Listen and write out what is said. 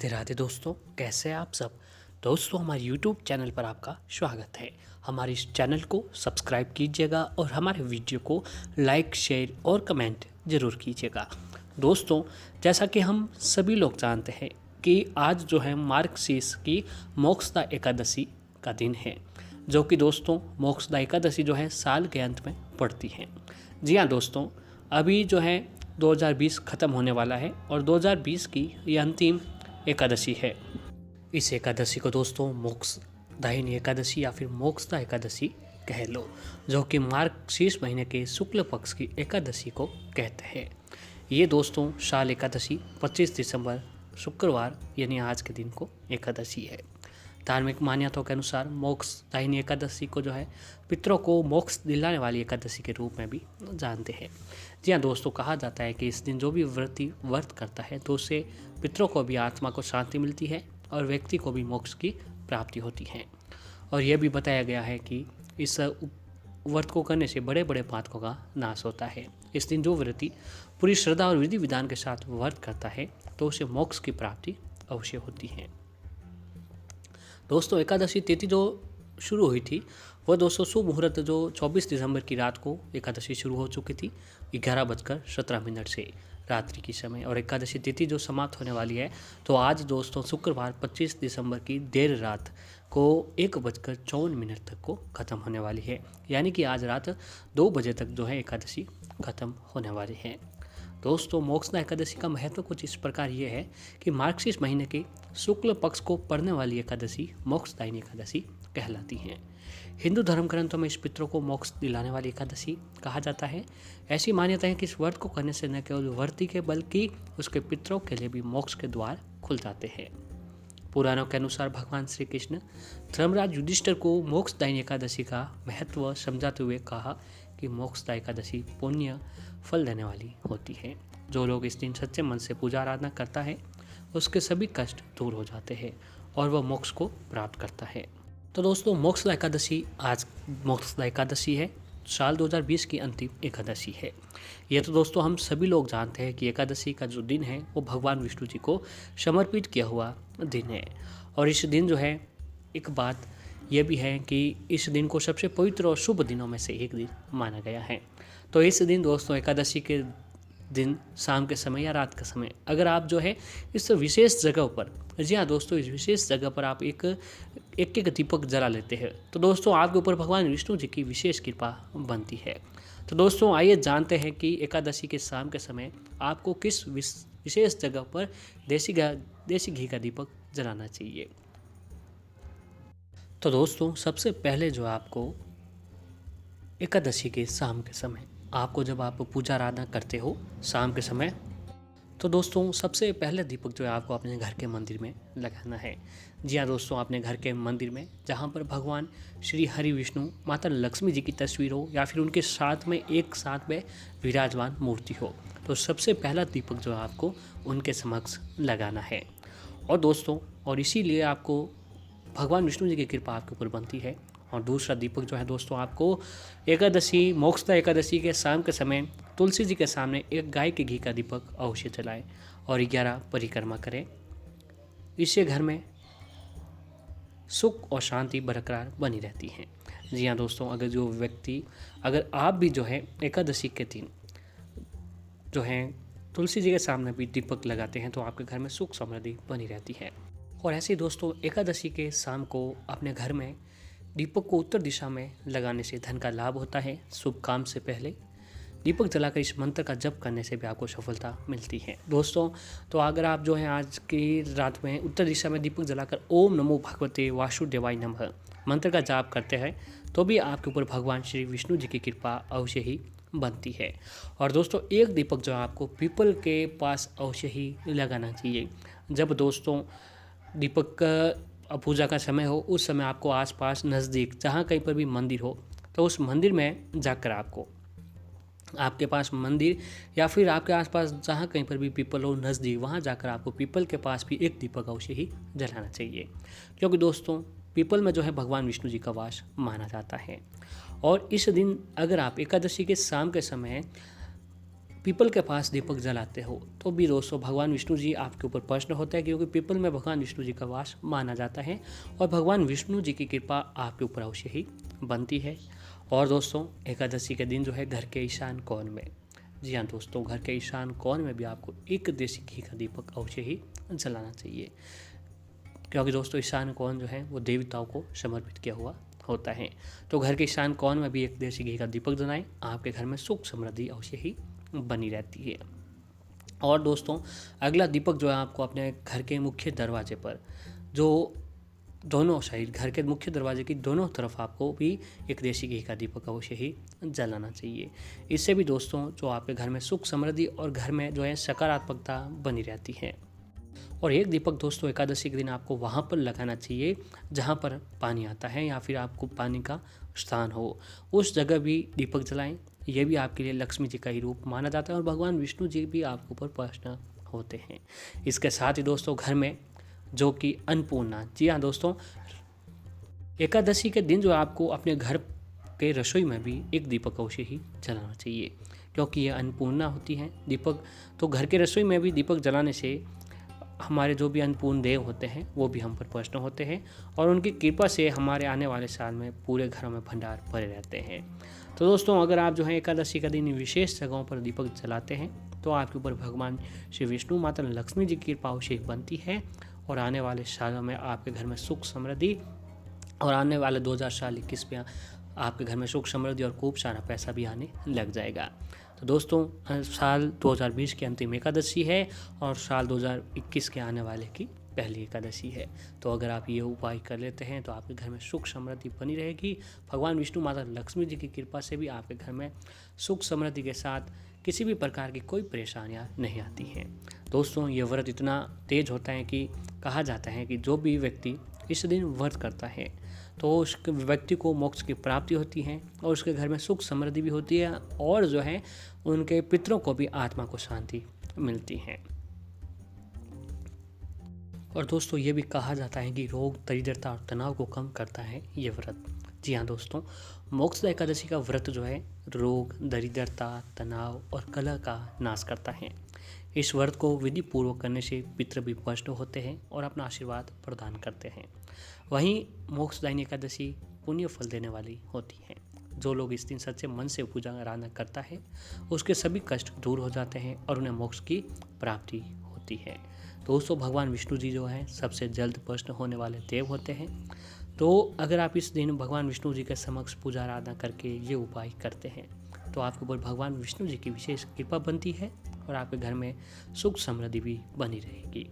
राधे राधे दोस्तों, कैसे हैं आप सब। दोस्तों, हमारे YouTube चैनल पर आपका स्वागत है। हमारे इस चैनल को सब्सक्राइब कीजिएगा और हमारे वीडियो को लाइक, शेयर और कमेंट ज़रूर कीजिएगा। दोस्तों, जैसा कि हम सभी लोग जानते हैं कि आज जो है मार्गशीर्ष की मोक्षदा एकादशी का दिन है, जो कि दोस्तों मोक्षदा एकादशी जो है साल के अंत में पड़ती है। जी हाँ दोस्तों, अभी जो है 2020 ख़त्म होने वाला है और 2020 की ये अंतिम एकादशी है। इस एकादशी को दोस्तों मोक्षदायिनी एकादशी या फिर मोक्षदा एकादशी कह लो, जो कि मार्गशीर्ष महीने के शुक्ल पक्ष की एकादशी को कहते हैं। ये दोस्तों शाल एकादशी 25 दिसंबर शुक्रवार यानी आज के दिन को एकादशी है। धार्मिक मान्यताओं के अनुसार मोक्षदायिनी एकादशी को जो है पितरों को मोक्ष दिलाने वाली एकादशी के रूप में भी जानते हैं। जी हाँ दोस्तों, कहा जाता है कि इस दिन जो भी व्रत करता है तो उससे पितरों को भी आत्मा को शांति मिलती है और व्यक्ति को भी मोक्ष की प्राप्ति होती है। और यह भी बताया गया है कि इस व्रत को करने से बड़े बड़े पातकों का नाश होता है। इस दिन जो व्यक्ति पूरी श्रद्धा और विधि विधान के साथ व्रत करता है तो उसे मोक्ष की प्राप्ति अवश्य होती है। दोस्तों, एकादशी तिथि जो शुरू हुई थी वह दोस्तों शुभ मुहूर्त जो 24 दिसंबर की रात को एकादशी शुरू हो चुकी थी 11:17 से रात्रि की समय, और एकादशी तिथि जो समाप्त होने वाली है तो आज दोस्तों शुक्रवार 25 दिसंबर की देर रात को 1:54 तक को ख़त्म होने वाली है। यानी कि आज रात 2 बजे तक जो है एकादशी ख़त्म होने वाली है। दोस्तों, मोक्षदा एकादशी का महत्व कुछ इस प्रकार ये है कि मार्गशीर्ष महीने के शुक्ल पक्ष को पड़ने वाली एकादशी मोक्षदायिनी एकादशी कहलाती है। हिंदू धर्म ग्रंथों में इस पितरों को मोक्ष दिलाने वाली एकादशी कहा जाता है। ऐसी मान्यता है कि इस व्रत को करने से न केवल व्रती के बल्कि उसके पितरों के लिए भी मोक्ष के द्वार खुल जाते हैं। पुराणों के अनुसार भगवान श्री कृष्ण धर्मराज युधिष्ठिर को मोक्षदायिनी एकादशी का महत्व समझाते हुए कहा कि मोक्षदा एकादशी पुण्य फल देने वाली होती है। जो लोग इस दिन सच्चे मन से पूजा आराधना करता है उसके सभी कष्ट दूर हो जाते हैं और वह मोक्ष को प्राप्त करता है। तो दोस्तों, मोक्षदा एकादशी आज मोक्षदा एकादशी है, साल 2020 की अंतिम एकादशी है। ये तो दोस्तों हम सभी लोग जानते हैं कि एकादशी का जो दिन है वो भगवान विष्णु जी को समर्पित किया हुआ दिन है। और इस दिन जो है एक बात यह भी है कि इस दिन को सबसे पवित्र और शुभ दिनों में से एक दिन माना गया है। तो इस दिन दोस्तों एकादशी के दिन शाम के समय या रात के समय अगर आप जो है इस विशेष जगह पर, जी हाँ दोस्तों, इस विशेष जगह पर आप एक दीपक जला लेते हैं तो दोस्तों आपके ऊपर भगवान विष्णु जी की विशेष कृपा बनती है। तो दोस्तों आइए जानते हैं कि एकादशी के शाम के समय आपको किस विशेष जगह पर देसी घी का दीपक जलाना चाहिए। तो दोस्तों, सबसे पहले जो आपको एकादशी के शाम के समय आपको जब आप पूजा आराधना करते हो शाम के समय, तो दोस्तों सबसे पहले दीपक जो है आपको अपने घर के मंदिर में लगाना है। जी हाँ दोस्तों, अपने घर के मंदिर में जहाँ पर भगवान श्री हरि विष्णु, माता लक्ष्मी जी की तस्वीर हो या फिर उनके साथ में एक साथ में विराजमान मूर्ति हो, तो सबसे पहला दीपक जो है आपको उनके समक्ष लगाना है। और दोस्तों, और इसीलिए आपको भगवान विष्णु जी की कृपा आपके ऊपर बनती है। और दूसरा दीपक जो है दोस्तों आपको एकादशी मोक्षदा एकादशी के शाम के समय तुलसी जी के सामने एक गाय के घी का दीपक अवश्य जलाएं और 11 परिक्रमा करें। इससे घर में सुख और शांति बरकरार बनी रहती है। जी हाँ दोस्तों, अगर आप भी जो है एकादशी के दिन जो है तुलसी जी के सामने भी दीपक लगाते हैं तो आपके घर में सुख समृद्धि बनी रहती है। और ऐसे ही दोस्तों एकादशी के शाम को अपने घर में दीपक को उत्तर दिशा में लगाने से धन का लाभ होता है। शुभ काम से पहले दीपक जलाकर इस मंत्र का जप करने से भी आपको सफलता मिलती है। दोस्तों, तो अगर आप जो है आज की रात में उत्तर दिशा में दीपक जलाकर ओम नमो भगवते वासुदेवाय नमः मंत्र का जाप करते हैं तो भी आपके ऊपर भगवान श्री विष्णु जी की कृपा अवश्य ही बनती है। और दोस्तों, एक दीपक जो है आपको पीपल के पास अवश्य ही लगाना चाहिए। जब दोस्तों दीपक का पूजा का समय हो उस समय आपको आसपास नज़दीक जहाँ कहीं पर भी मंदिर हो तो उस मंदिर में जाकर आपके पास मंदिर या फिर आपके आसपास जहाँ कहीं पर भी पीपल हो नज़दीक, वहाँ जाकर आपको पीपल के पास भी एक दीपक अवश्य ही जलाना चाहिए। क्योंकि दोस्तों पीपल में जो है भगवान विष्णु जी का वास माना जाता है। और इस दिन अगर आप एकादशी के शाम के समय पीपल के पास दीपक जलाते हो तो भी दोस्तों भगवान विष्णु जी आपके ऊपर प्रसन्न होते हैं, क्योंकि पीपल में भगवान विष्णु जी का वास माना जाता है और भगवान विष्णु जी की कृपा आपके ऊपर अवश्य ही बनती है। और दोस्तों एकादशी के दिन जो है घर के ईशान कोण में, जी हाँ दोस्तों, घर के ईशान कोण में भी आपको एक देसी घी का दीपक अवश्य ही जलाना चाहिए, क्योंकि दोस्तों ईशान कोण जो है वो देवताओं को समर्पित किया हुआ होता है। तो घर के ईशान कोण में भी एक देसी घी का दीपक जलाएं, आपके घर में सुख समृद्धि अवश्य ही बनी रहती है। और दोस्तों अगला दीपक जो है आपको अपने घर के मुख्य दरवाजे पर, जो दोनों साइड घर के मुख्य दरवाजे की दोनों तरफ आपको भी एक देसी घी का दीपक अवश्य ही जलाना चाहिए। इससे भी दोस्तों जो आपके घर में सुख समृद्धि और घर में जो है सकारात्मकता बनी रहती है। और एक दीपक दोस्तों एकादशी के दिन आपको वहाँ पर लगाना चाहिए जहाँ पर पानी आता है या फिर आपको पानी का स्थान हो, उस जगह भी दीपक जलाएं। ये भी आपके लिए लक्ष्मी जी का ही रूप माना जाता है और भगवान विष्णु जी भी आपके ऊपर प्रसन्न होते हैं। इसके साथ ही दोस्तों घर में जो कि अन्नपूर्णा, जी हाँ दोस्तों, एकादशी के दिन जो आपको अपने घर के रसोई में भी एक दीपक अवश्य ही जलाना चाहिए, क्योंकि ये अन्नपूर्णा होती है दीपक। तो घर के रसोई में भी दीपक जलाने से हमारे जो भी अन्नपूर्ण देव होते हैं वो भी हम पर प्रसन्न होते हैं और उनकी कृपा से हमारे आने वाले साल में पूरे घरों में भंडार भरे रहते हैं। तो दोस्तों अगर आप जो है एकादशी का दिन विशेष जगहों पर दीपक जलाते हैं तो आपके ऊपर भगवान श्री विष्णु माता लक्ष्मी जी की कृपा अवश्य बनती है और आने वाले सालों में आपके घर में सुख समृद्धि और आने वाले 2021 में आपके घर में सुख समृद्धि और खूब सारा पैसा भी आने लग जाएगा। तो दोस्तों साल 2020 की अंतिम एकादशी है और साल 2021 के आने वाले की पहली एकादशी है। तो अगर आप ये उपाय कर लेते हैं तो आपके घर में सुख समृद्धि बनी रहेगी। भगवान विष्णु माता लक्ष्मी जी की कृपा से भी आपके घर में सुख समृद्धि के साथ किसी भी प्रकार की कोई परेशानियां नहीं आती हैं। दोस्तों ये व्रत इतना तेज होता है कि कहा जाता है कि जो भी व्यक्ति इस दिन व्रत करता है तो उस व्यक्ति को मोक्ष की प्राप्ति होती है और उसके घर में सुख समृद्धि भी होती है और जो है उनके पितरों को भी आत्मा को शांति मिलती है। और दोस्तों ये भी कहा जाता है कि रोग दरिद्रता और तनाव को कम करता है ये व्रत। जी हाँ दोस्तों, मोक्षदा एकादशी का व्रत जो है रोग दरिद्रता तनाव और कलह का नाश करता है। इस व्रत को विधि पूर्वक करने से पितृ भी प्रसन्न होते हैं और अपना आशीर्वाद प्रदान करते हैं। वहीं मोक्षदायिनी एकादशी पुण्य फल देने वाली होती है। जो लोग इस दिन सच्चे मन से पूजा आराधना करता है उसके सभी कष्ट दूर हो जाते हैं और उन्हें मोक्ष की प्राप्ति होती है। दोस्तों भगवान विष्णु जी जो हैं सबसे जल्द प्रसन्न होने वाले देव होते हैं। तो अगर आप इस दिन भगवान विष्णु जी के समक्ष पूजा आराधना करके ये उपाय करते हैं तो आपके ऊपर भगवान विष्णु जी की विशेष कृपा बनती है और आपके घर में सुख समृद्धि भी बनी रहेगी।